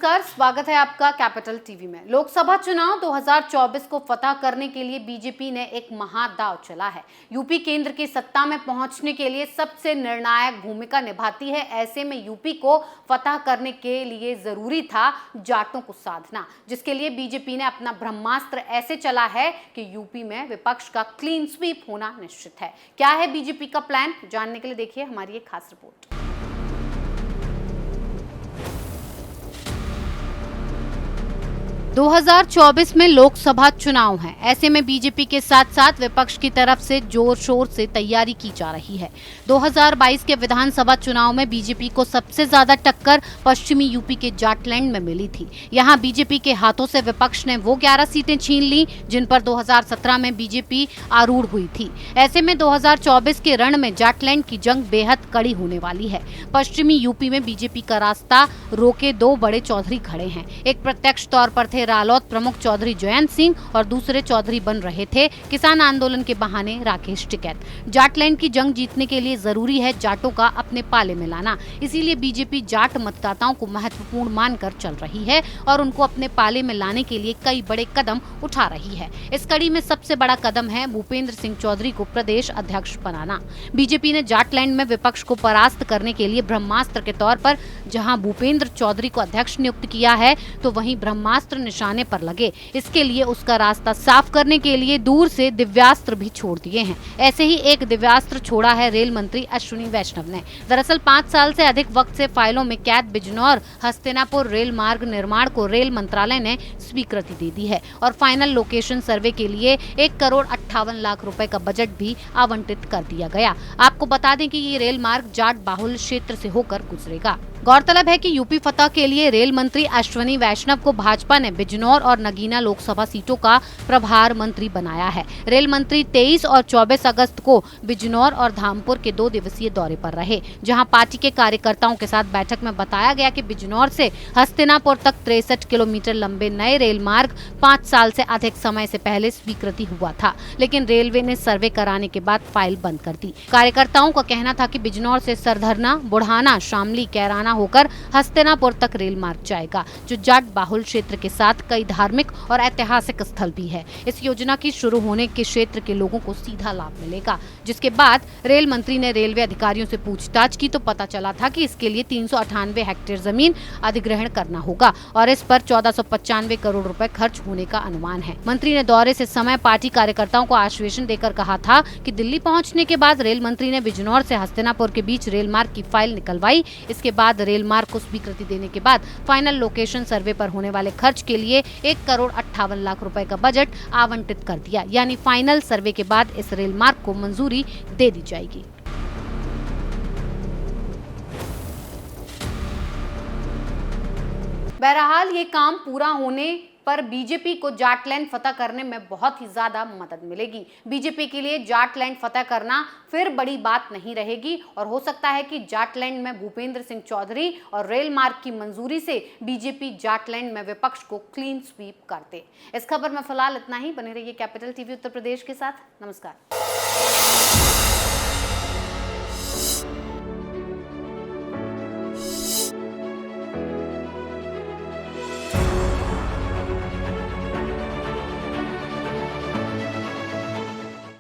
नमस्कार, स्वागत है आपका कैपिटल टीवी में। लोकसभा चुनाव 2024 को फतह करने के लिए बीजेपी ने एक महादाव चला है। यूपी केंद्र की सत्ता में पहुंचने के लिए सबसे निर्णायक भूमिका निभाती है। ऐसे में यूपी को फतह करने के लिए जरूरी था जाटों को साधना, जिसके लिए बीजेपी ने अपना ब्रह्मास्त्र ऐसे चला है कि यूपी में विपक्ष का क्लीन स्वीप होना निश्चित है। क्या है बीजेपी का प्लान, जानने के लिए देखिए हमारी एक खास रिपोर्ट। 2024 में लोकसभा चुनाव है। ऐसे में बीजेपी के साथ साथ विपक्ष की तरफ से जोर शोर से तैयारी की जा रही है। 2022 के विधानसभा चुनाव में बीजेपी को सबसे ज्यादा टक्कर पश्चिमी यूपी के जाटलैंड में मिली थी। यहां बीजेपी के हाथों से विपक्ष ने वो 11 सीटें छीन ली जिन पर 2017 में बीजेपी आरूढ़ हुई थी। ऐसे में 2024 के रण में जाटलैंड की जंग बेहद कड़ी होने वाली है। पश्चिमी यूपी में बीजेपी का रास्ता रोके दो बड़े चौधरी खड़े हैं। एक प्रत्यक्ष तौर पर थे रालोद प्रमुख चौधरी जयंत सिंह और दूसरे चौधरी बन रहे थे किसान आंदोलन के बहाने राकेश टिकैत। जाटलैंड की जंग जीतने के लिए जरूरी है जाटों का अपने पाले में लाना। इसीलिए बीजेपी जाट मतदाताओं को महत्वपूर्ण मानकर चल रही है और उनको अपने पाले में लाने के लिए कई बड़े कदम उठा रही है। इस कड़ी में सबसे बड़ा कदम है भूपेंद्र सिंह चौधरी को प्रदेश अध्यक्ष बनाना। बीजेपी ने जाटलैंड में विपक्ष को परास्त करने के लिए ब्रह्मास्त्र के तौर पर जहां भूपेंद्र चौधरी को अध्यक्ष नियुक्त किया है, तो वहीं ब्रह्मास्त्र निशाने पर लगे। इसके लिए उसका रास्ता साफ करने के लिए दूर से दिव्यास्त्र भी छोड़ दिए हैं। ऐसे ही एक दिव्यास्त्र छोड़ा है रेल मंत्री अश्विनी वैष्णव ने। दरअसल 5 साल से अधिक वक्त से फाइलों में कैद बिजनौर हस्तिनापुर रेल मार्ग निर्माण को रेल मंत्रालय ने स्वीकृति दे दी है और फाइनल लोकेशन सर्वे के लिए 1,58,00,000 रुपए का बजट भी आवंटित कर दिया गया। आपको बता दें कि ये रेल मार्ग जाट बाहुल क्षेत्र से होकर गुजरेगा। गौरतलब है कि यूपी फतह के लिए रेल मंत्री अश्विनी वैष्णव को भाजपा ने बिजनौर और नगीना लोकसभा सीटों का प्रभार मंत्री बनाया है। रेल मंत्री 23 और 24 अगस्त को बिजनौर और धामपुर के 2 दिवसीय दौरे पर रहे, जहां पार्टी के कार्यकर्ताओं के साथ बैठक में बताया गया कि बिजनौर से हस्तिनापुर तक 63 किलोमीटर लंबे नए रेल मार्ग 5 साल से अधिक समय से पहले स्वीकृति हुआ था, लेकिन रेलवे ने सर्वे कराने के बाद फाइल बंद कर दी। कार्यकर्ताओं का कहना था कि बिजनौर से सरधरना, बुढ़ाना, शामली, कैराना होकर हस्तिनापुर तक रेल मार्ग जाएगा, जो जाट बाहुल क्षेत्र के साथ कई धार्मिक और ऐतिहासिक स्थल भी है। इस योजना की शुरू होने के क्षेत्र के लोगों को सीधा लाभ मिलेगा। जिसके बाद रेल मंत्री ने रेलवे अधिकारियों से पूछताछ की तो पता चला था कि इसके लिए 398 हेक्टेयर जमीन अधिग्रहण करना होगा और इस पर 1495 करोड़ रुपए खर्च होने का अनुमान है। मंत्री ने दौरे से समय पार्टी कार्यकर्ताओं को आश्वासन देकर कहा था कि दिल्ली पहुंचने के बाद रेल मंत्री ने बिजनौर से हस्तिनापुर के बीच रेल मार्ग की फाइल निकलवाई। इसके बाद रेल मार्ग को स्वीकृति देने के बाद फाइनल लोकेशन सर्वे पर होने वाले खर्च के लिए 1,58,00,000 रुपए का बजट आवंटित कर दिया। यानी फाइनल सर्वे के बाद इस रेल मार्ग को मंजूरी दे दी जाएगी। बहरहाल ये काम पूरा होने पर बीजेपी को जाटलैंड फतह करने में बहुत ही ज्यादा मदद मिलेगी। बीजेपी के लिए जाटलैंड फतह करना फिर बड़ी बात नहीं रहेगी और हो सकता है कि जाटलैंड में भूपेंद्र सिंह चौधरी और रेल मार्ग की मंजूरी से बीजेपी जाटलैंड में विपक्ष को क्लीन स्वीप कर दे। इस खबर में फिलहाल इतना ही। बने रहिए कैपिटल टीवी उत्तर प्रदेश के साथ। नमस्कार।